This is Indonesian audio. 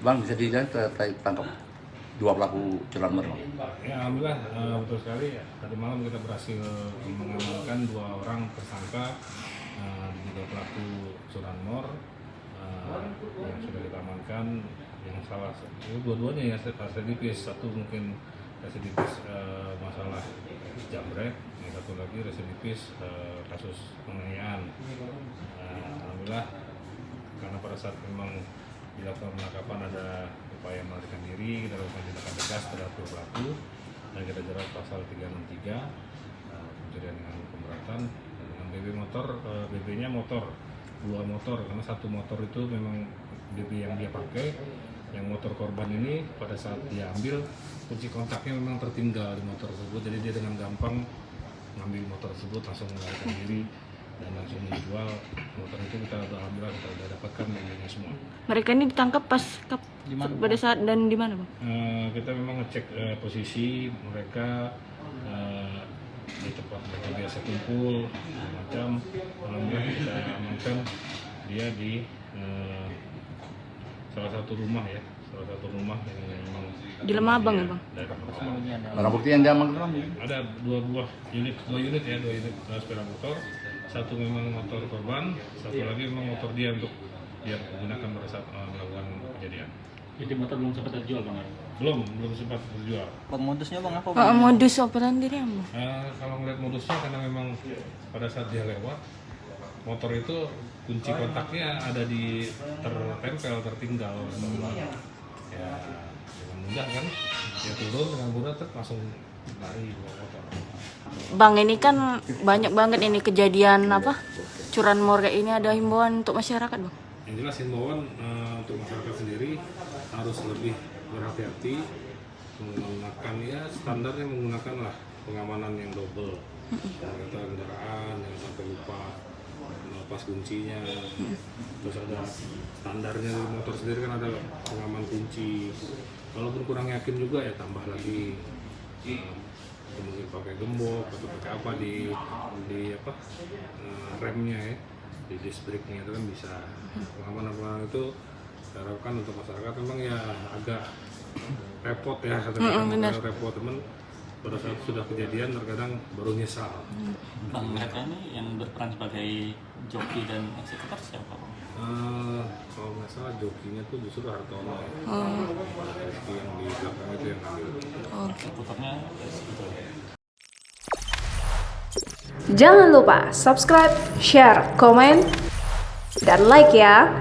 Bang, bisa dilihat tangkap dua pelaku curanmor, Bang. Ya, alhamdulillah betul sekali. Tadi malam kita berhasil mengamankan 2 orang tersangka diduga pelaku curanmor yang sudah kita amankan. Yang salah dua-duanya ya residipis, satu mungkin residipis masalah jambret, yang satu lagi residipis kasus penganiayaan. Alhamdulillah karena pada saat memang dilakukan penangkapan ada upaya melarikan diri, kita lakukan tindakan tegas terhadap pelaku dan kita jerat pasal 363 pencurian dengan pemberatan. Dengan BB motor, BB-nya motor, 2 motor, karena satu motor itu memang BB yang dia pakai. Yang motor korban ini pada saat dia ambil, kunci kontaknya memang tertinggal di motor tersebut, jadi dia dengan gampang ngambil motor tersebut, langsung melarikan diri dan langsung menjual motor itu. Kita alhamdulillah kita sudah dapatkan mobilnya semua. Mereka ini ditangkap pas pada saat dan di mana, Bang? Kita memang ngecek posisi mereka di tempat mereka biasa kumpul macam. Alhamdulillah kita amankan dia di salah satu rumah yang memang Di Lemah Abang ya, Bang? daerah Perawan. Barang bukti yang diamankan, Bang? Ada 2 unit sepeda motor. Satu memang motor korban, satu lagi memang motor dia untuk dia gunakan pada saat melakukan kejadian. Jadi motor belum sempat terjual, Bang? Belum sempat terjual. Modusnya Bang apa, Bang? Modus operandi dia, Bang? Kalau melihat modusnya, karena memang pada saat dia lewat, motor itu kunci kontaknya ada di tertinggal. Ya dengan mudah kan, dia turun dengan mudah langsung lari bawa motor. Bang, ini kan banyak banget ini kejadian curanmor kayak ini, ada himbauan untuk masyarakat, Bang? Yang jelas himbauan untuk masyarakat sendiri harus lebih berhati-hati menggunakan, ya standarnya menggunakan lah pengamanan yang double. Kata kendaraan yang sampai lupa melepas kuncinya. Terus ada standarnya di motor sendiri kan ada pengaman kunci. Walaupun kurang yakin juga ya tambah lagi mungkin pakai gembok atau pakai apa di remnya ya, di disc brake-nya itu kan bisa. Pengamanan itu saya harapkan untuk masyarakat memang ya agak repot ya, repot teman pada saat sudah kejadian terkadang baru nyesal. Bang, mereka ini yang berperan sebagai joki dan eksekutor siapa, Bang? Kalau nggak salah jokinya tuh justru Hartono ya. Rizky yang di belakang itu yang ambil. Eksekutornya eksekutor. Jangan lupa subscribe, share, komen, dan like ya.